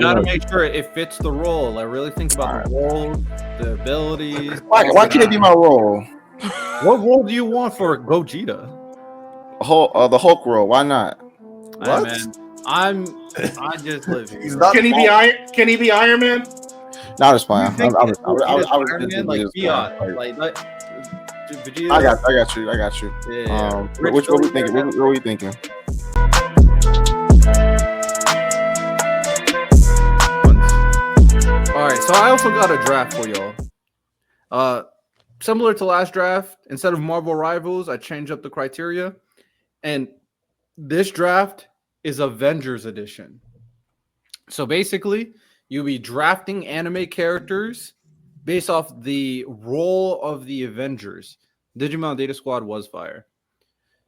gotta make sure it fits the role. Like really think about the role, the abilities. Why can't it be my role? What role do you want for Gogeta? The Hulk role. Why not? What? Man, I just live here. Can he be Iron Man? No, I'm just playing. I was Iron Man, like Fiat, like Vegeta. I got you. Yeah. What are we thinking? What are we thinking? All right, so I also got a draft for y'all. Similar to last draft, instead of Marvel Rivals, I changed up the criteria, and this draft is Avengers edition. So basically, you'll be drafting anime characters based off the role of the Avengers. Digimon Data Squad was fire.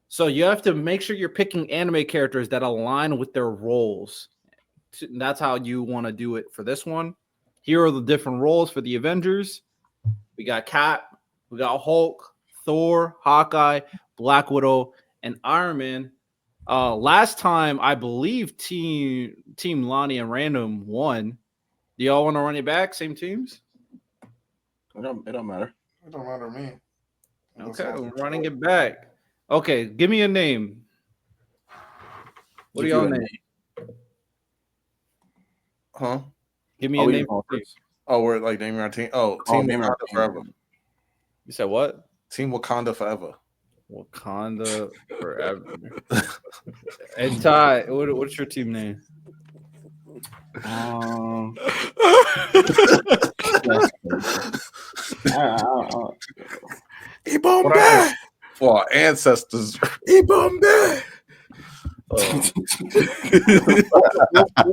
So you have to make sure you're picking anime characters that align with their roles. That's how you want to do it for this one. Here are the different roles for the Avengers. We got Cap, we got Hulk, Thor, Hawkeye, Black Widow, and Iron Man. Last time, I believe Team Lonnie and Random won. Do y'all want to run it back? Same teams? It don't matter. It don't matter to me. Okay, we're running it back. Okay, give me a name. What do y'all name? Huh? Give me a name. Oh, we're like naming our team. Oh, Team Wakanda Forever. You said what? Team Wakanda Forever. Wakanda Forever. And Ty, what's your team name? Ibombe. For our ancestors. Ibombe. We'll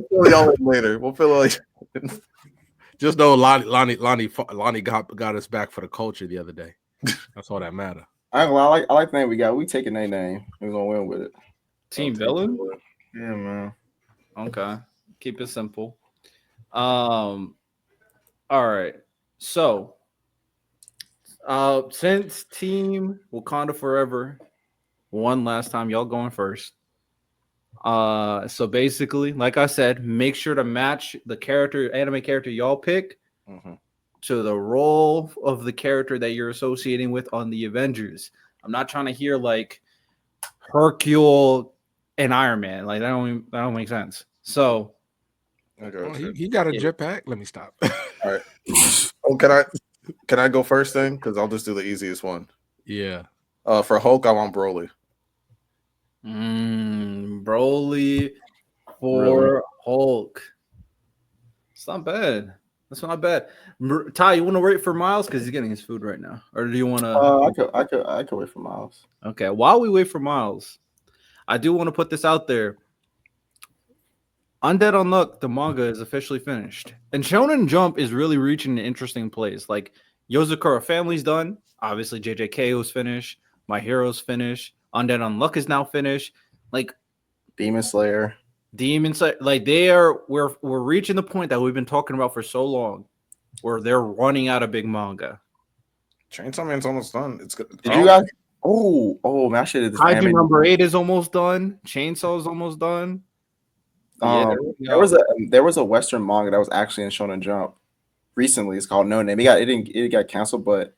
fill y'all in later. We'll fill like. Just know Lonnie got us back for the culture the other day. That's all that matter. I like the name we got. We taking their name. We're gonna win with it. Team Villain? Yeah, man. Okay. Keep it simple. All right. So since Team Wakanda Forever won last time, y'all going first. So basically, like I said, make sure to match the anime character y'all pick to the role of the character that you're associating with on the Avengers. I'm not trying to hear like Hercule and Iron Man. Like that don't make sense. So he got a jetpack. Let me stop. All right. Oh, can I go first then? Because I'll just do the easiest one. Yeah. For Hulk, I want Broly. Broly for Hulk. It's not bad. That's not bad. Ty, you want to wait for Miles because he's getting his food right now, or do you want to? I could wait for Miles. Okay. While we wait for Miles, I do want to put this out there. Undead Unluck, the manga is officially finished, and Shonen Jump is really reaching an interesting place. Like Yozakura Family's done. Obviously, JJK's finished. My Hero's finished. Undead Unluck is now finished. Like Demon Slayer, like we're reaching the point that we've been talking about for so long, where they're running out of big manga. Chainsaw Man's almost done. It's good. Did you guys? Oh man, I should have. Kaiju number 8 is almost done. Chainsaw is almost done. There was a Western manga that was actually in Shonen Jump recently. It's called No Name. It got canceled, but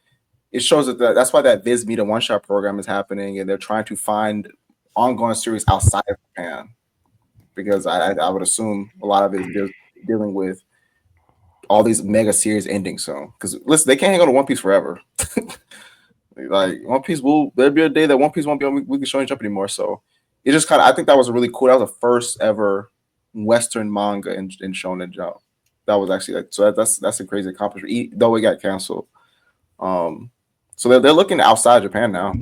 it shows that's why that Viz Media One Shot program is happening, and they're trying to find ongoing series outside of Japan, because I would assume a lot of it is dealing with all these mega series ending soon. Because listen, they can't hang on to One Piece forever. Like One Piece there'll be a day that One Piece won't be on Weekly Shonen Jump anymore. So it just I think that was a really cool. That was the first ever Western manga in Shonen Jump. That was actually that's a crazy accomplishment. Though it got canceled. So they're looking outside Japan now.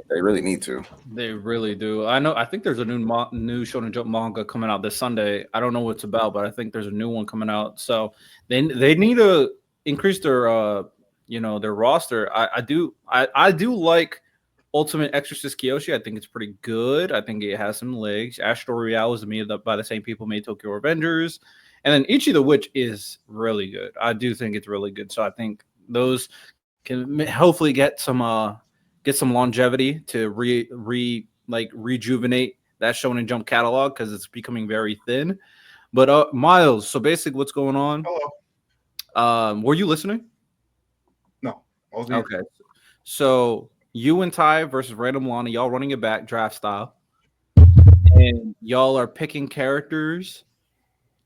They really need to. They really do. I think there's a new Shonen Jump manga coming out this Sunday. I don't know what it's about, but I think there's a new one coming out. So they need to increase their their roster. I do like Ultimate Exorcist Kyoshi. I think it's pretty good. I think it has some legs. Astro Royale was made by the same people made Tokyo Revengers, and then Ichi the Witch is really good. I do think it's really good. So I think those can hopefully get some longevity to rejuvenate that Shonen Jump catalog, because it's becoming very thin. But Miles, so basically what's going on? Hello. Were you listening? No. I was here. Okay. So you and Ty versus Random Lonnie, y'all running it back draft style. And y'all are picking characters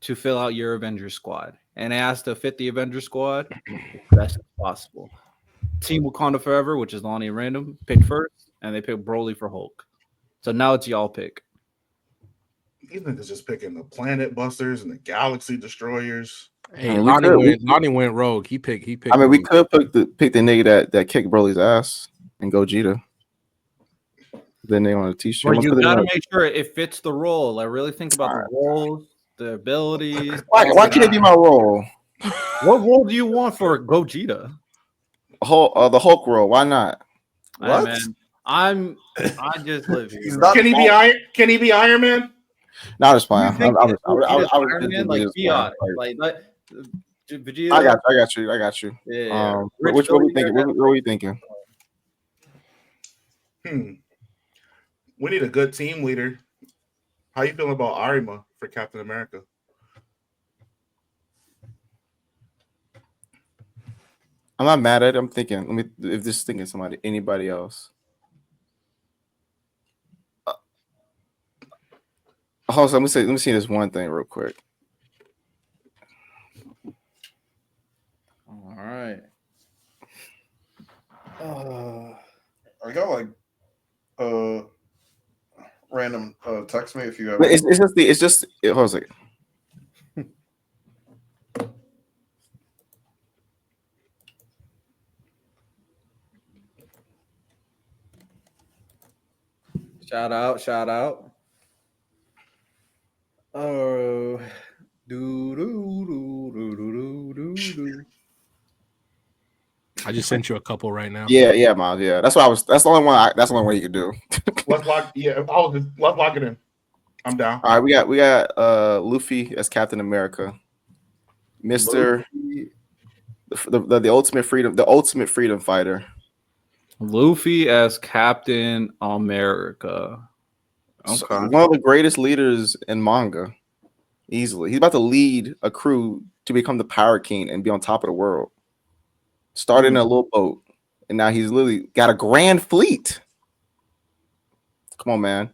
to fill out your Avengers squad. And it has to fit the Avengers squad as best as possible. Team Wakanda Forever, which is Lonnie and Random, picked first, and they picked Broly for Hulk. So now it's y'all pick. These niggas just picking the Planet Busters and the Galaxy Destroyers. Hey, I mean, Lonnie went rogue. He picked. I mean, we Broly. could pick the nigga that kicked Broly's ass and Gogeta. Then they on a t-shirt. But you gotta make sure it fits the role. Like really think about the roles, the abilities. Why can't it be my role? What role do you want for Gogeta? The Hulk role. Why not? What? Man, I just live here. Can he be Iron Man? No, I'm just playing. I was Iron Man, like be honest. Like Vegeta. I got you. Yeah. What are we thinking? What are we thinking? We need a good team leader. How you feeling about Arima for Captain America? I'm not mad at it. I'm thinking. If this is thinking anybody else. Hold on, let me see this one thing real quick. All right. I got like random text me if you have. It's just hold on a second. Shout out. Oh, I just sent you a couple right now. Yeah, Miles. Yeah, that's the only one. That's the only one you can do. Let's lock it in. I'm down. All right, we got Luffy as Captain America, Mister, the ultimate freedom fighter. Luffy as Captain America. Okay. So one of the greatest leaders in manga, easily. He's about to lead a crew to become the Pirate King and be on top of the world. Started in a little boat, and now he's literally got a grand fleet. Come on, man.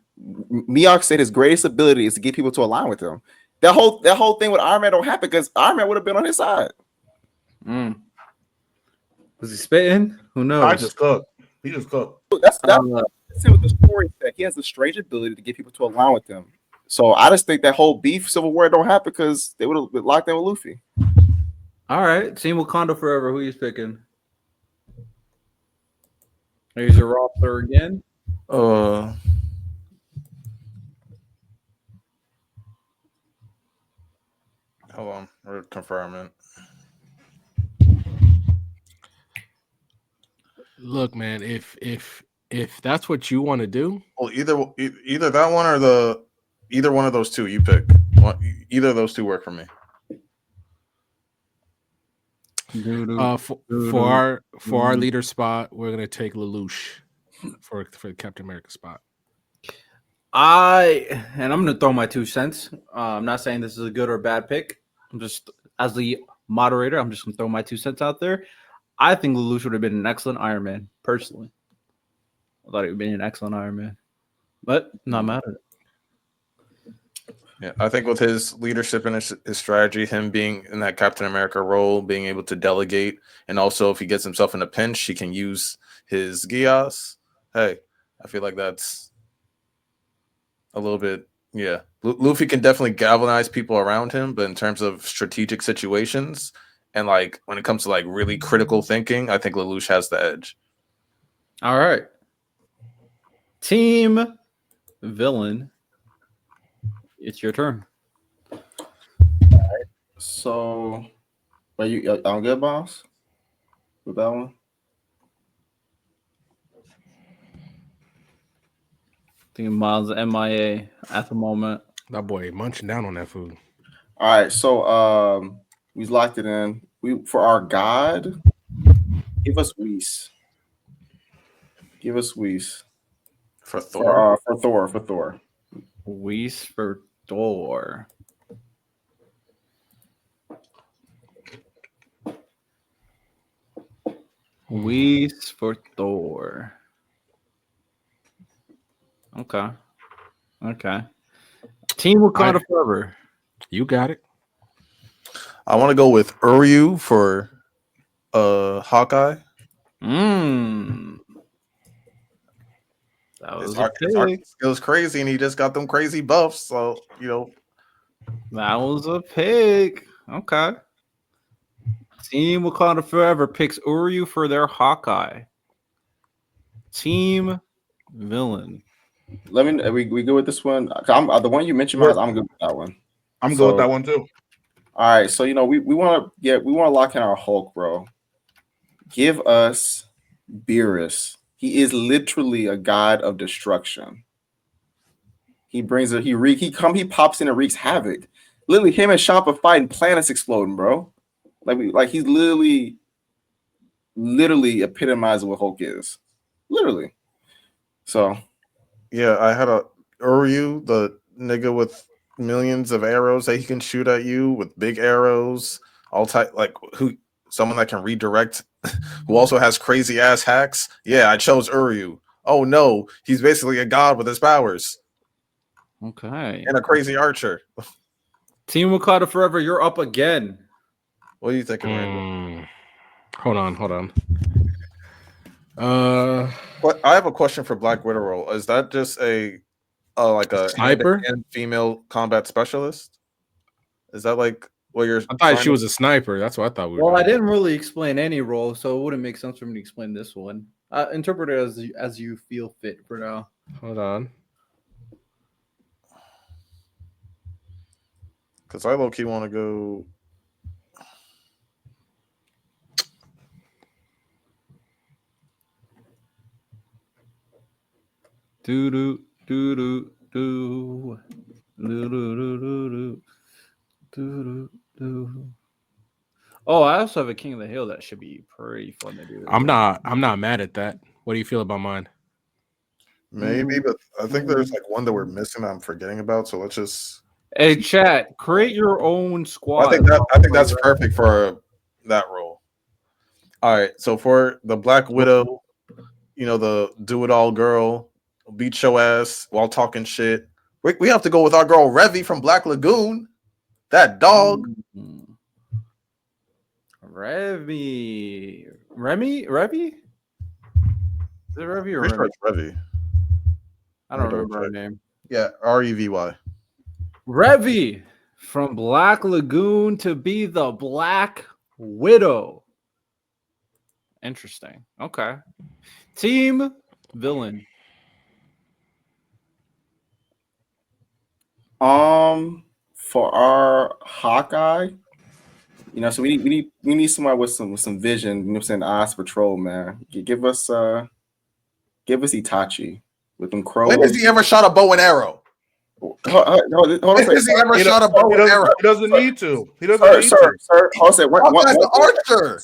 Miyok said his greatest ability is to get people to align with him. That whole thing with Iron Man don't happen because Iron Man would have been on his side. Was he spitting? Who knows? He just cooked. That's with the story that he has the strange ability to get people to align with him. So I just think that whole beef Civil War don't happen because they would have been locked in with Luffy. All right, Team Wakanda Forever. Who you picking? Here's your roster again. Hold on, we're confirming. Look, man, if that's what you want to do, well, either that one or either one of those two you pick. Either of those two work for me. For our leader spot, we're gonna take Lelouch for the Captain America spot. I'm gonna throw my 2 cents. I'm not saying this is a good or bad pick. I'm just as the moderator, I'm just gonna throw my 2 cents out there. I think Lelouch would have been an excellent Iron Man, personally. I thought he would have been an excellent Iron Man. But not mad at it. Yeah, I think with his leadership and his strategy, him being in that Captain America role, being able to delegate, and also if he gets himself in a pinch, he can use his Gias. Hey, I feel like that's a little bit, yeah. Luffy can definitely galvanize people around him, but in terms of strategic situations and like when it comes to like really critical thinking, I think Lelouch has the edge. All right. Team Villain. It's your turn. All right. So, are you on good, boss? With that one? I think Miles MIA at the moment. That boy munching down on that food. All right, so we locked it in. For our god, give us Whis. Give us Whis. For Thor. For Thor. Whis for Thor. Whis for Thor. Okay. Team Wakanda Forever. You got it. I want to go with Uryu for Hawkeye. That was His a pick. skills crazy, and he just got them crazy buffs. So That was a pick. Okay. Team Wakanda Forever picks Uryu for their Hawkeye. Team Villain. Let me. We go with this one. I'm the one you mentioned. Miles, I'm good with that one. I'm good with that one too. All right, so we want to lock in our Hulk, bro. Give us B.S.S. He is literally a god of destruction. He pops in and wreaks havoc. Literally, him and Shopper fighting, planets exploding, bro. Like he's literally epitomizing what Hulk is. Literally. So yeah, I had a Uryu, the nigga with millions of arrows that he can shoot at you with big arrows, all type someone that can redirect, who also has crazy ass hacks. Yeah, I chose Uryu. Oh no, he's basically a god with his powers. Okay. And a crazy archer. Team Wakanda Forever, you're up again. What are you thinking, Randall? Hold on. What I have a question for Black Widow role. Is that just a sniper and female combat specialist? Is that like what you're? I thought she was a sniper. That's what I thought we were. Well, doing. I didn't really explain any role, so it wouldn't make sense for me to explain this one. Interpret it as you feel fit for now. Hold on. Because I low-key want to go. Oh, I also have a King of the Hill that should be pretty fun to do. I'm not mad at that. What do you feel about mine? Maybe, but I think there's like one that we're missing that I'm forgetting about. So let's just. Hey, chat, create your own squad. I think that's perfect for that role. All right, so for the Black Widow, the do-it-all girl, beat your ass while talking shit. We have to go with our girl Revy from Black Lagoon. That dog. Revy? Is it Revy or Remy? Sure it's Revy. I don't remember her name. Yeah, Revy. Revy from Black Lagoon to be the Black Widow. Interesting. Okay. Team Villain. For our Hawkeye, so we need somebody with some vision. You know what I'm saying? Eyes patrol, man. Give us Itachi with them crows. When has he ever shot a bow and arrow? Hold on. Has he ever shot a bow and arrow? He doesn't need to. He doesn't need to. Sir, hold on. Hawkeye's the archer.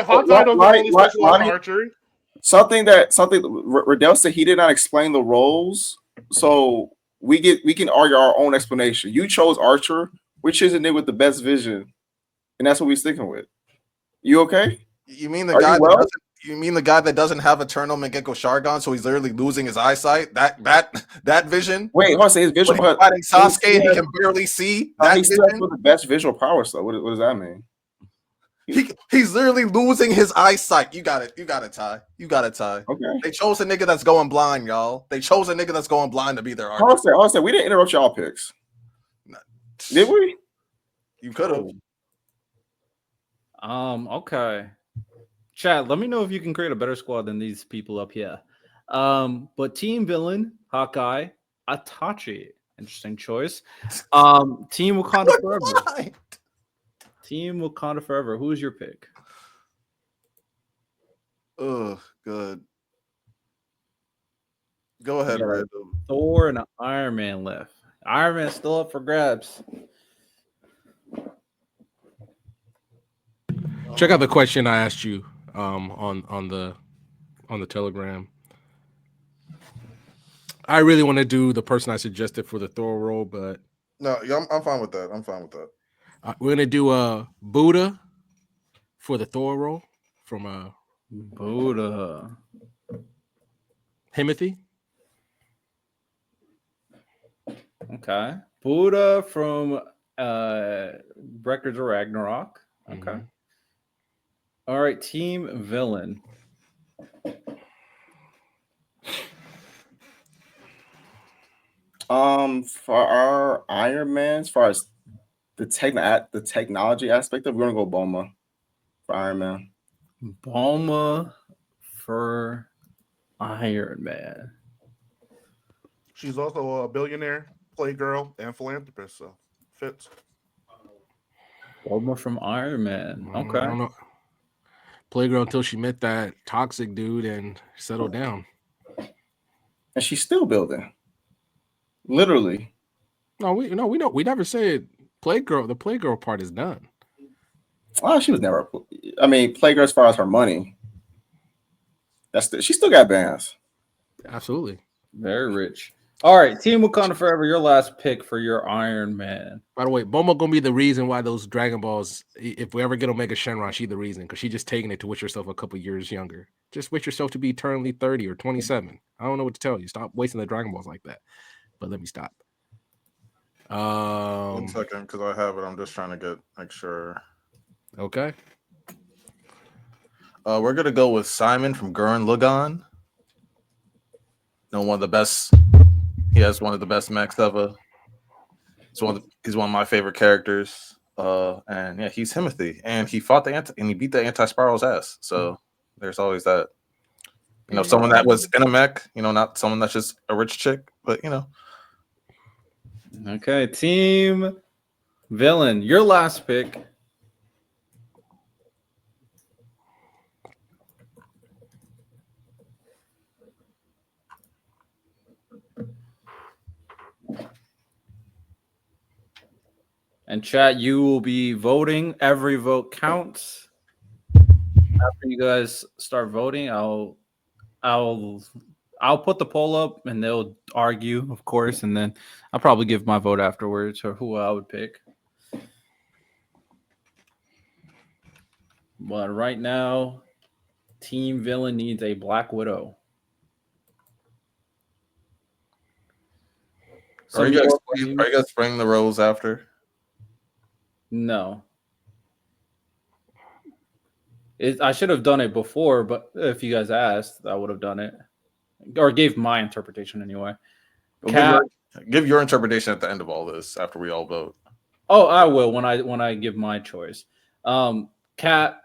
Hawkeye doesn't only specialize in archery. Something Riddell said he did not explain the roles, so we can argue our own explanation. You chose archer, which is a nigga with the best vision, and that's what we're sticking with. You okay? You mean the guy? You mean the guy that doesn't have eternal Mangekyo Sharingan, so he's literally losing his eyesight? That vision. Wait, hold on. Say his visual. When he's fighting Sasuke, he can barely see. He's still with the best visual powers, though. What does that mean? He's literally losing his eyesight. You got it, Ty. Okay. They chose a nigga that's going blind, y'all. They chose a nigga that's going blind to be their archer. Hold on. We didn't interrupt y'all picks. Did we? You could have. Okay. Chat, let me know if you can create a better squad than these people up here. But Team Villain, Hawkeye, Itachi. Interesting choice. Team Wakanda Forever. Team Wakanda Forever. Who's your pick? Oh, good. Go ahead, Randall. Thor and Iron Man left. Iron Man's still up for grabs. Check out the question I asked you on the Telegram. I really want to do the person I suggested for the Thor role, but no, I'm fine with that. I'm fine with that. We're gonna do Buddha for the Thor role from Buddha. Timothy. Okay. Buddha from Records of Ragnarok. Okay. Mhm. All right, team villain. For our Iron Man, as far as the technology aspect of, we're gonna go Bulma for Iron Man. Bulma for Iron Man. She's also a billionaire, playgirl, and philanthropist, so fits. Bulma from Iron Man. I Okay. don't know. Playgirl until she met that toxic dude and settled down. And she's still building. Literally. No, we never said Playgirl. The Playgirl part is done. Oh, she was never. I mean, Playgirl as far as her money. She still got bands. Absolutely. Very rich. All right, Team Wakanda Forever, your last pick for your Iron Man. By the way, Bulma gonna be the reason why those Dragon Balls, if we ever get Omega Shenron, she the reason, because she just taking it to wish herself a couple years younger. Just wish yourself to be eternally 30 or 27. I don't know what to tell you. Stop wasting the Dragon Balls like that. But let me stop. 1 second, because I have it. I'm just trying to make sure. Okay. We're gonna go with Simon from Gurren Lagann. One of the best. He has one of the best mechs ever. He's one of my favorite characters. And yeah, he's Timothy, and he fought and he beat the Anti-Spiral's ass. So there's always that. Someone that was in a mech. Not someone that's just a rich chick, but Okay, Team Villain, your last pick. And chat, you will be voting. Every vote counts. After you guys start voting, I'll put the poll up and they'll argue, of course, and then I'll probably give my vote afterwards or who I would pick. But right now, Team Villain needs a Black Widow. Are you guys spraying the roles after? No. I should have done it before, but if you guys asked, I would have done it. Or gave my interpretation anyway. Give your interpretation at the end of all this after we all vote. Oh, I will when I give my choice. Cat.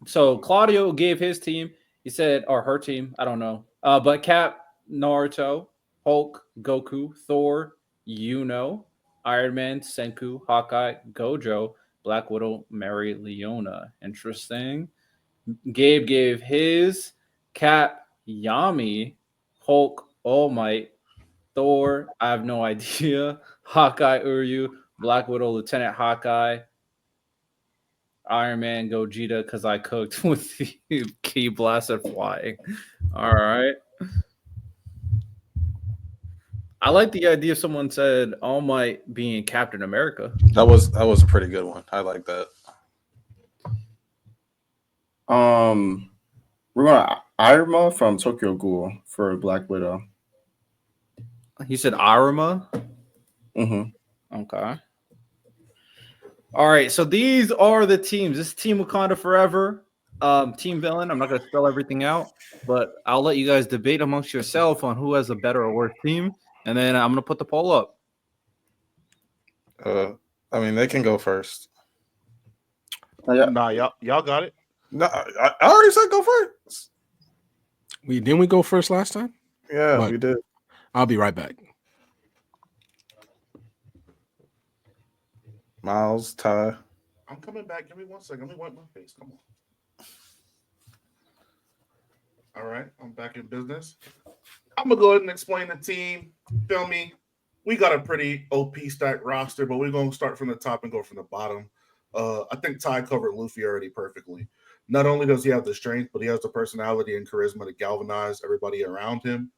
So Claudio gave his team. He said, or her team. I don't know. But Cap, Naruto, Hulk, Goku, Thor, Iron Man, Senku, Hawkeye, Gojo, Black Widow, Mary Leona. Interesting. Gabe gave his. Cap, Yami, Hulk, All Might, Thor, I have no idea. Hawkeye, Uryu, Black Widow, Lieutenant Hawkeye, Iron Man, Gogeta, because I cooked with the key blasted flying. All right. I like the idea someone said All Might being Captain America. That was a pretty good one. I like that. We're going Irma from Tokyo Ghoul for Black Widow. He said Arima. Mm-hmm. Okay. All right. So these are the teams. This is Team Wakanda Forever. Team Villain. I'm not going to spell everything out, but I'll let you guys debate amongst yourself on who has a better or worse team, and then I'm going to put the poll up. I mean, they can go first. Nah, y'all got it. No, I already said go first. Didn't we go first last time? Yeah, But we did. I'll be right back. Miles, Ty. I'm coming back. Give me 1 second. Let me wipe my face. Come on. All right, I'm back in business. I'm gonna go ahead and explain the team. Feel me? We got a pretty OP stacked roster, but we're gonna start from the top and go from the bottom. I think Ty covered Luffy already perfectly. Not only does he have the strength, but he has the personality and charisma to galvanize everybody around him.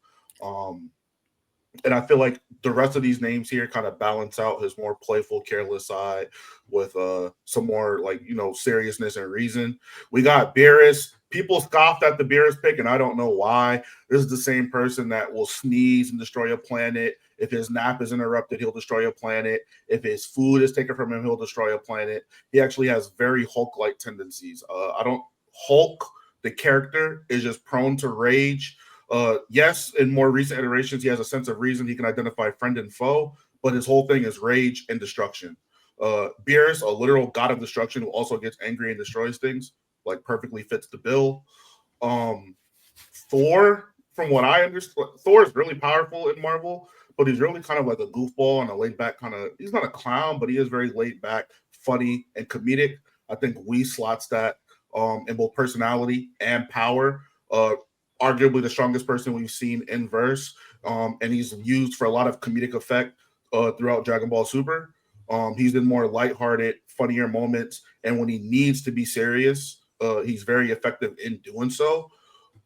And I feel like the rest of these names here kind of balance out his more playful, careless side with some more like seriousness and reason. We got Beerus. People scoffed at the Beerus pick, and I don't know why. This is the same person that will sneeze and destroy a planet. If his nap is interrupted, he'll destroy a planet. If his food is taken from him, he'll destroy a planet. He actually has very Hulk-like tendencies. I don't Hulk. The character is just prone to rage. Yes, in more recent iterations, he has a sense of reason. He can identify friend and foe, but his whole thing is rage and destruction. Beerus, a literal god of destruction who also gets angry and destroys things, like perfectly fits the bill. Thor, from what I understand, Thor is really powerful in Marvel, but he's really kind of like a goofball and a laid back kind of. He's not a clown, but he is very laid back, funny, and comedic. I think we slots that in both personality and power. Arguably the strongest person we've seen in verse, and he's used for a lot of comedic effect throughout Dragon Ball Super. He's in more lighthearted, funnier moments, and when he needs to be serious, he's very effective in doing so.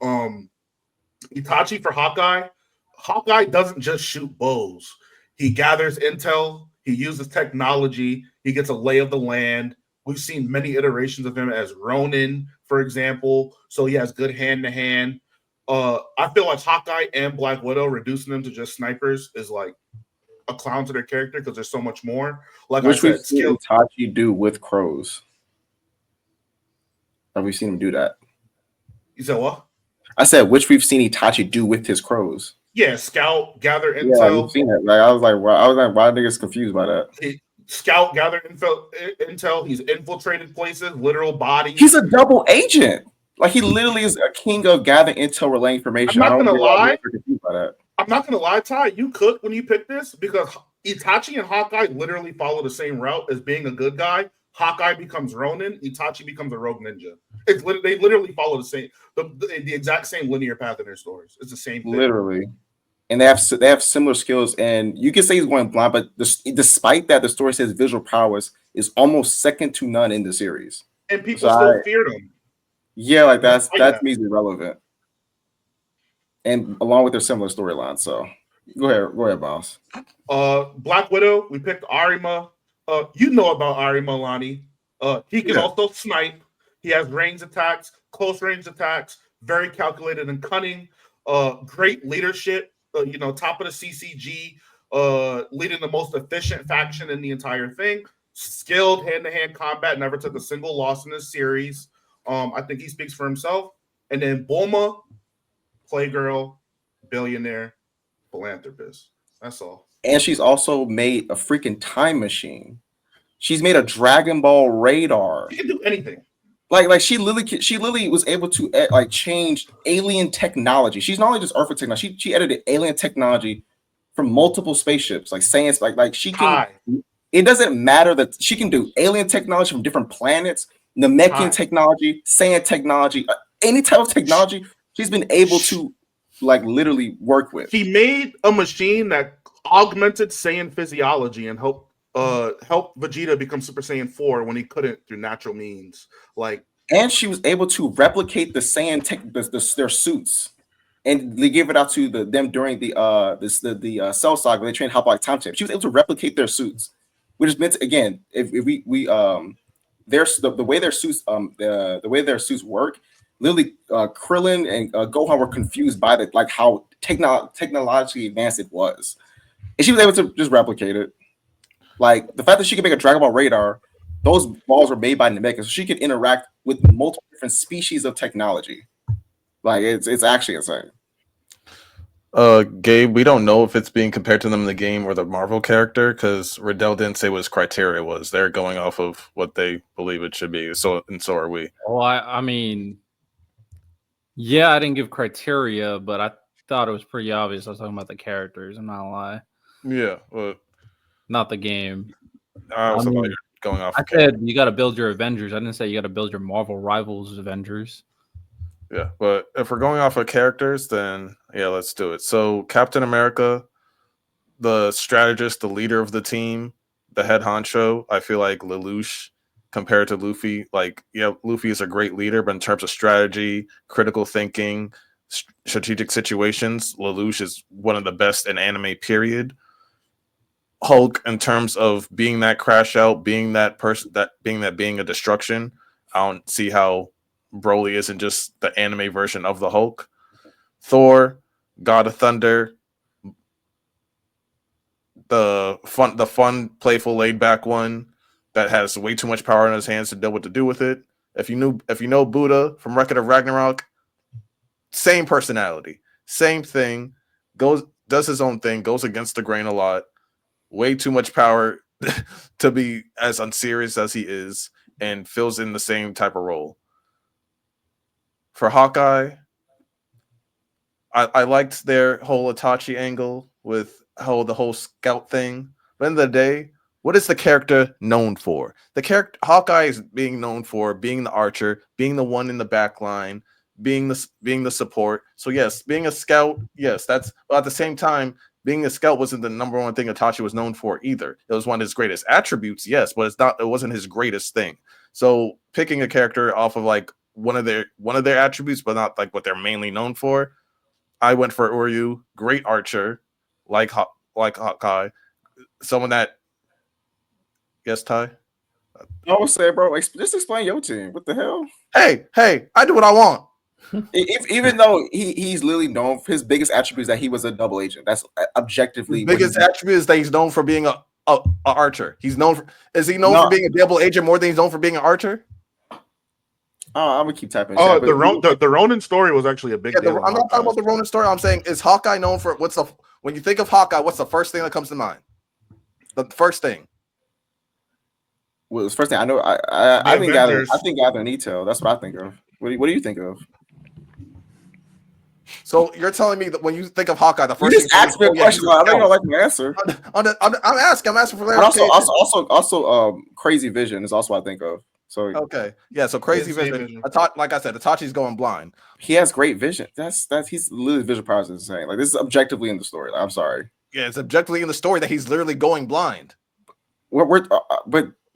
Itachi for Hawkeye. Hawkeye doesn't just shoot bows. He gathers intel. He uses technology. He gets a lay of the land. We've seen many iterations of him as Ronin, for example. So he has good hand-to-hand. I feel like Hawkeye and Black Widow, reducing them to just snipers is like a clown to their character because there's so much more. Like Which I said, we've seen Itachi do with crows. Have we seen him do that? You said what? I said, which we've seen Itachi do with his crows. Yeah, scout, gather intel. Yeah, you've seen it. Like I was like, why niggas confused by that? Scout, gather intel. He's infiltrated places, literal bodies. He's a double agent. Like he literally is a king of gathering intel, relaying information. I'm not gonna lie. Confused by that. I'm not gonna lie, Ty. You could when you pick this because Itachi and Hawkeye literally follow the same route as being a good guy. Hawkeye becomes Ronin. Itachi becomes a rogue ninja. They literally follow the exact same linear path in their stories. It's the same thing. Literally. And they have similar skills, and you can say he's going blind, but despite that, the story says visual prowess is almost second to none in the series, and people still feared him. Yeah, like that to me is irrelevant, and along with their similar storyline. So go ahead, boss. Black Widow, we picked Arima. You know about Arima, Lonnie. He can also snipe. He has range attacks, close range attacks, very calculated and cunning. Great leadership. Top of the CCG, leading the most efficient faction in the entire thing. Skilled hand-to-hand combat, never took a single loss in this series. I think he speaks for himself. And then Bulma, playgirl, billionaire, philanthropist. That's all. And she's also made a freaking time machine. She's made a Dragon Ball radar. She can do anything. Like she literally was able to like change alien technology. She's not only just Earth technology. She edited alien technology from multiple spaceships, like science. Like she can. It doesn't matter that she can do alien technology from different planets, Namekian technology, Saiyan technology, any type of technology. She's been able to like literally work with. She made a machine that augmented Saiyan physiology and helped Vegeta become Super Saiyan 4 when he couldn't through natural means. And she was able to replicate the Saiyan their suits, and they gave it out to them during the Cell Saga. They trained how about time champ. She was able to replicate their suits, which is meant to, again, if we the way their suits the way their suits work. Literally, Krillin and Gohan were confused by how technologically advanced it was, and she was able to just replicate it. Like the fact that she could make a Dragon Ball radar, those balls were made by Namekian, so she could interact with multiple different species of technology. Like it's actually insane. Gabe, we don't know if it's being compared to them in the game or the Marvel character because Riddell didn't say what his criteria was. They're going off of what they believe it should be. So are we. Well, I mean, yeah, I didn't give criteria, but I thought it was pretty obvious. I was talking about the characters. I'm not gonna lie. Yeah, well, not the game. I also thought you were going off. I said you got to build your Avengers. I didn't say you got to build your Marvel rivals Avengers. Yeah, but if we're going off of characters, then yeah, let's do it. So Captain America, the strategist, the leader of the team, the head honcho, I feel like Lelouch compared to Luffy, Luffy is a great leader, but in terms of strategy, critical thinking, strategic situations, Lelouch is one of the best in anime, period. Hulk, in terms of being that crash out, being that person, being a destruction, I don't see how Broly isn't just the anime version of the Hulk. Thor, God of Thunder, the fun, playful, laid back one that has way too much power in his hands to know what to do with it. If you know Buddha from Record of Ragnarok, same personality, same thing, does his own thing, goes against the grain a lot, way too much power to be as unserious as he is, and fills in the same type of role. For Hawkeye, I liked their whole Itachi angle with the whole scout thing. But at the end of the day, what is the character known for? The character Hawkeye is being known for being the archer, being the one in the back line, being the support. So yes, being a scout, yes, but at the same time, being a scout wasn't the number one thing Itachi was known for either. It was one of his greatest attributes, yes, but it wasn't his greatest thing. So picking a character off of like one of their attributes, but not like what they're mainly known for, I went for Uryu, great archer, like Hawkeye, someone that. Yes, Ty. I would say, bro, just explain your team. What the hell? Hey, I do what I want. Even though he's literally known for his biggest attribute is that he was a double agent. That's objectively his biggest attribute is that he's known for being a archer. Is he known for being a double agent more than he's known for being an archer? I'm gonna keep typing. Oh, the Ronin story was actually a big deal. I'm not talking about the Ronin story. I'm saying, is Hawkeye known for when you think of Hawkeye, what's the first thing that comes to mind? The first thing. Well, the first thing I know, I think gathering detail. That's what I think of. What do you think of? So you're telling me that when you think of Hawkeye, the first you just asked me a question. I don't like my answer. I'm asking for clarification. Also, Crazy Vision is also what I think of. So okay, yeah. So Crazy Vision. Like I said, Itachi's going blind. He has great vision. That's he's literally visual powers is insane. Like this is objectively in the story. I'm sorry. Yeah, it's objectively in the story that he's literally going blind. But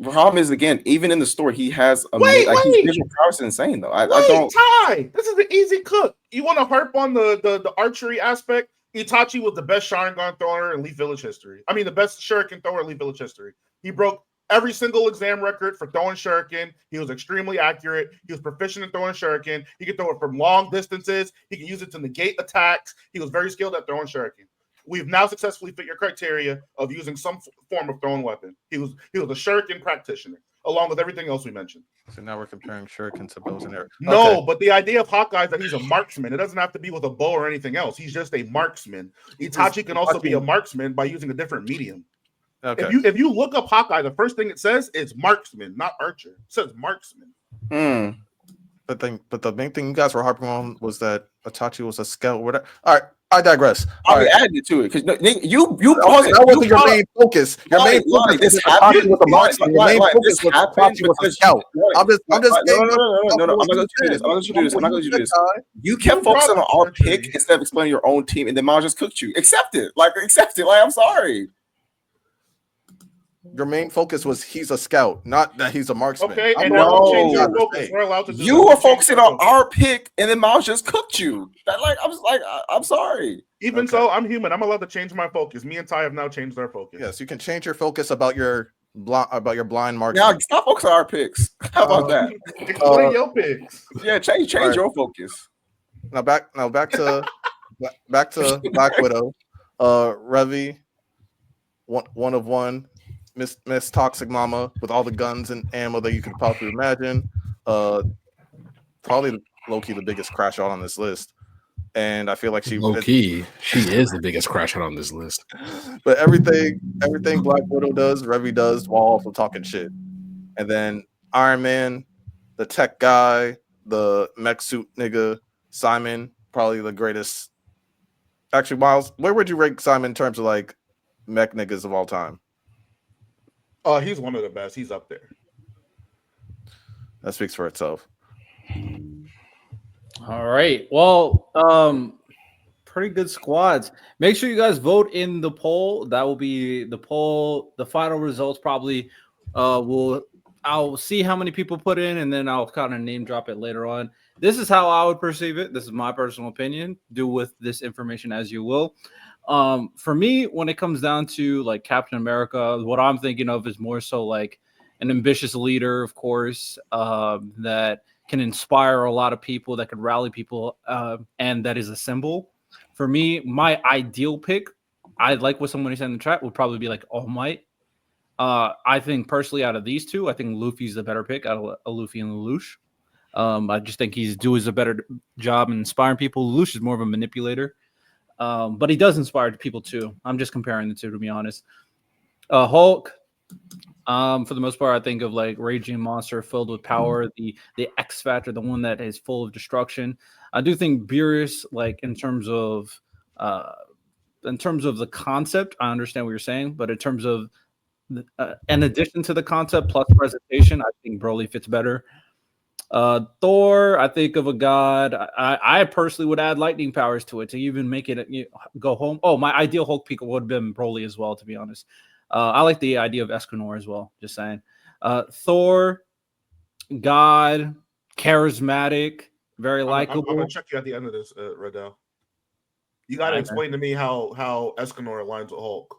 the problem is, again, even in the story, he has his visual powers is insane though. I don't. Ty, this is the easy cook. You want to harp on the archery aspect? Itachi was the best Sharingan thrower in Leaf Village history. I mean, the best Shuriken thrower in Leaf Village history. He broke every single exam record for throwing Shuriken. He was extremely accurate. He was proficient in throwing Shuriken. He could throw it from long distances. He can use it to negate attacks. He was very skilled at throwing Shuriken. We've now successfully fit your criteria of using some form of thrown weapon. He was a Shuriken practitioner, along with everything else we mentioned. So now we're comparing Shuriken to bows and arrows. No, but the idea of Hawkeye is that he's a marksman. It doesn't have to be with a bow or anything else. He's just a marksman. Itachi can also be a marksman by using a different medium. Okay. If you look up Hawkeye, the first thing it says is marksman, not archer. It says marksman. But the main thing you guys were harping on was that Itachi was a scout. Whatever. All right, I digress. I added to it because you that wasn't your main focus. Your main focus was Itachi was a marksman. Your main focus was Itachi was a scout. I'm just no. I'm not going to do this. You kept focusing on our pick instead of explaining your own team, and then Miles just cooked you. Accept it. Like I'm sorry. Your main focus was he's a scout, not that he's a marksman. Okay, and now change your focus. We're allowed to do you were focusing on our pick, and then Miles just cooked you. I'm sorry. Even so, I'm human. I'm allowed to change my focus. Me and Ty have now changed our focus. Yes, you can change your focus about your blind marksman. Now stop focusing on our picks. How about that? Explain your picks. Yeah, change your focus. Now back to Black Widow. Revi, one of one. Miss Toxic Mama with all the guns and ammo that you could possibly imagine. Probably low-key the biggest crash out on this list. And I feel like she is the biggest crash out on this list. But everything Black Widow does, Revi does while also talking shit. And then Iron Man, the tech guy, the mech suit nigga, Simon, probably the greatest. Actually, Miles, where would you rank Simon in terms of like mech niggas of all time? He's one of the best. He's up there. That speaks for itself. All right. Well, pretty good squads. Make sure you guys vote in the poll. That will be the poll. The final results probably will I'll see how many people put in, and then I'll kind of name drop it later on. This is how I would perceive it. This is my personal opinion. Do with this information as you will. For me, when it comes down to like Captain America, what I'm thinking of is more so like an ambitious leader, of course, that can inspire a lot of people, that could rally people, and that is a symbol. For me, my ideal pick, I like what somebody said in the chat, would probably be like All Might. I think personally, out of these two, I think Luffy's the better pick out of Luffy and Lelouch. I just think he's doing a better job in inspiring people. Lelouch is more of a manipulator, but he does inspire people too. I'm just comparing the two, to be honest. Hulk, for the most part, I think of like raging monster filled with power, the X factor, the one that is full of destruction. I do think Beerus, like in terms of the concept, I understand what you're saying, but in terms of in addition to the concept plus presentation, I think Broly fits better. Thor, I think of a god. I personally would add lightning powers to it to even make it go home. Oh, my ideal Hulk peak would have been Broly as well, to be honest. I like the idea of Escanor as well, just saying. Thor, god, charismatic, very likable. I'm going to check you at the end of this, Redell. You got to explain to me how Escanor aligns with Hulk.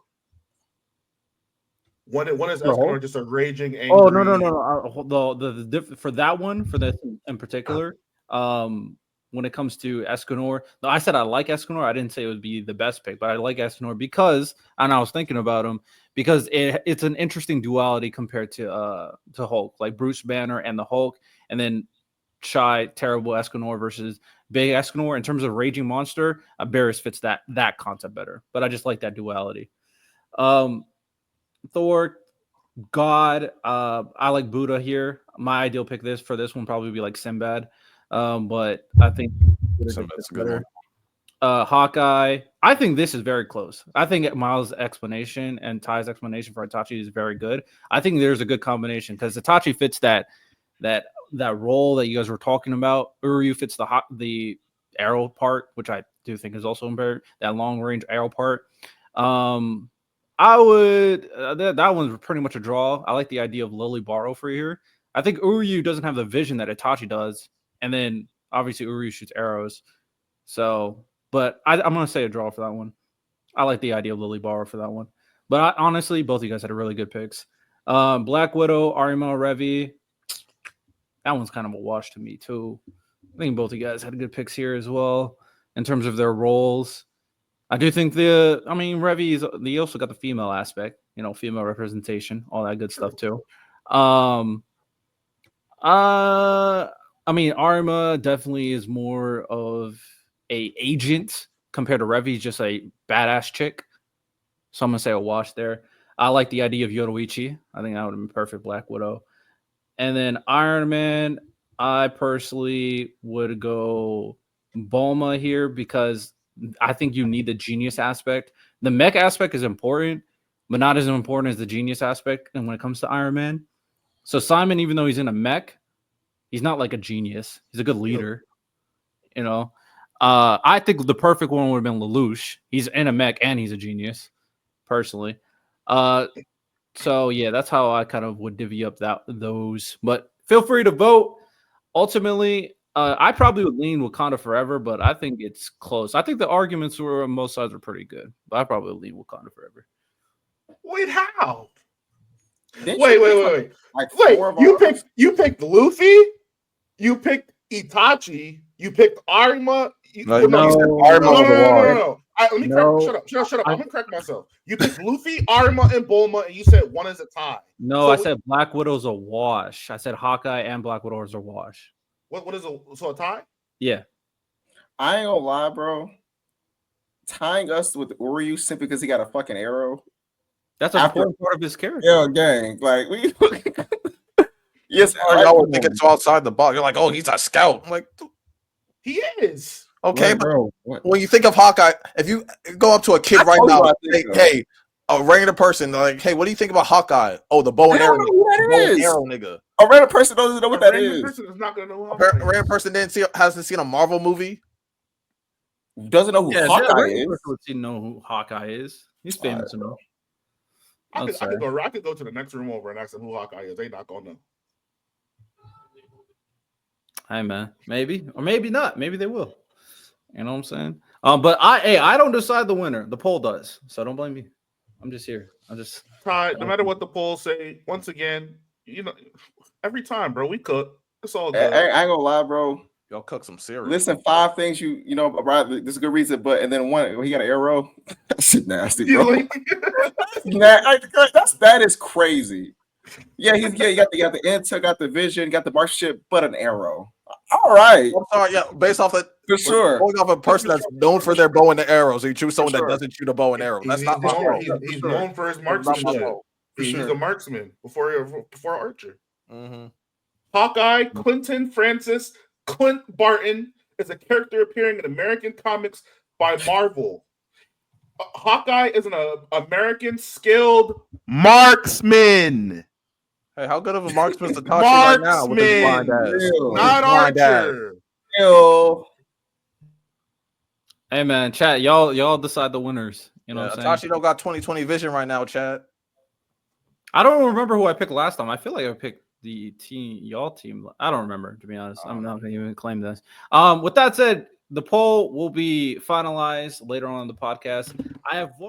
When is Escanor just a raging, angry? Oh no! The for that one, for this in particular, when it comes to Escanor, no, I said I like Escanor. I didn't say it would be the best pick, but I like Escanor because, and I was thinking about him because it's an interesting duality compared to Hulk, like Bruce Banner and the Hulk, and then shy, terrible Escanor versus big Escanor. In terms of raging monster, Beerus fits that concept better. But I just like that duality. Thor, God, I like Buddha here. My ideal pick for this one probably be like Sinbad, but I think Sinbad's a good one. Hawkeye. I think this is very close. I think Miles' explanation and Ty's explanation for Itachi is very good. I think there's a good combination because Itachi fits that role that you guys were talking about. Uryu fits the arrow part, which I do think is also important. That long range arrow part. I would that one's pretty much a draw. I like the idea of Lily Barrow for here. I think Uryu doesn't have the vision that Itachi does, and then obviously Uryu shoots arrows. So, but I'm gonna say a draw for that one. I like the idea of Lily Barrow for that one. But honestly, both of you guys had really good picks. Black Widow, Arima, Revi. That one's kind of a wash to me too. I think both of you guys had good picks here as well in terms of their roles. I do think Revi they also got the female aspect, female representation, all that good stuff too. Arma definitely is more of a agent compared to Revi, just a badass chick. So I'm gonna say a wash there. I like the idea of Yoruichi. I think that would have been perfect Black Widow. And then Iron Man, I personally would go Bulma here because I think you need the genius aspect. The mech aspect is important, but not as important as the genius aspect. And when it comes to Iron Man, so Simon, even though he's in a mech, he's not like a genius. He's a good leader, I think the perfect one would have been Lelouch. He's in a mech and he's a genius, personally. So yeah, that's how I kind of would divvy up those. But feel free to vote. Ultimately, I probably would lean Wakanda Forever, but I think it's close. I think the arguments were on both sides are pretty good, but I probably would lean Wakanda Forever. Wait, how? Wait. You picked Luffy. You picked Itachi. You picked Arima. No. Shut up. I'm gonna correct myself. You picked Luffy, Arima, and Bulma, and you said one is a tie. No, I said Black Widow's a wash. I said Hawkeye and Black Widow is a wash. What is a tie? Yeah. I ain't gonna lie, bro. Tying us with Uryu simply because he got a fucking arrow. That's an important part of his character. Yeah, gang. Like we yes, y'all would think it's outside the box. You're like, oh, he's a scout. I'm like, he is. Okay, bro. When you think of Hawkeye, if you go up to a kid right now, hey, a random person, like, hey, what do you think about Hawkeye? Oh, the bow and arrow, nigga. A random person doesn't know what that is. A person is not gonna know. A random person hasn't seen a Marvel movie. Doesn't know who Hawkeye is. Know who Hawkeye is. He's famous enough. I could go to the next room over and ask them who Hawkeye is. They not gonna know. Hey man, maybe or maybe not. Maybe they will. You know what I'm saying? But I don't decide the winner. The poll does. So don't blame me. I'm just here. Ty, no matter what the polls say, once again, every time, bro, we cook. It's all good. I ain't gonna lie, bro. Y'all cook some cereal. Listen, 5 things you know about this is a good reason, but and then one he got an arrow. That shit nasty, bro. That is crazy. Yeah, you got the intel, got the vision, got the marksmanship, but an arrow. All right. I'm sorry, yeah, based off that, For sure. going off a person that's known for their bow and the arrows, so you choose someone that doesn't shoot a bow and arrow. That's not my fault. He's known for his marksmanship. He's a marksman before archer. Mm-hmm. Hawkeye, Clinton Francis Clint Barton is a character appearing in American comics by Marvel. Hawkeye is an American skilled marksman. Hey, how good of a marksman is Takashi right now with his blind ass? Not archer. Hey man, chat, y'all decide the winners. You know what I'm saying? Takashi don't got 20/20 vision right now, chat. I don't remember who I picked last time. I feel like I picked the y'all team. I don't remember, to be honest. I'm not gonna even claim this. With that said, the poll will be finalized later on in the podcast. I have one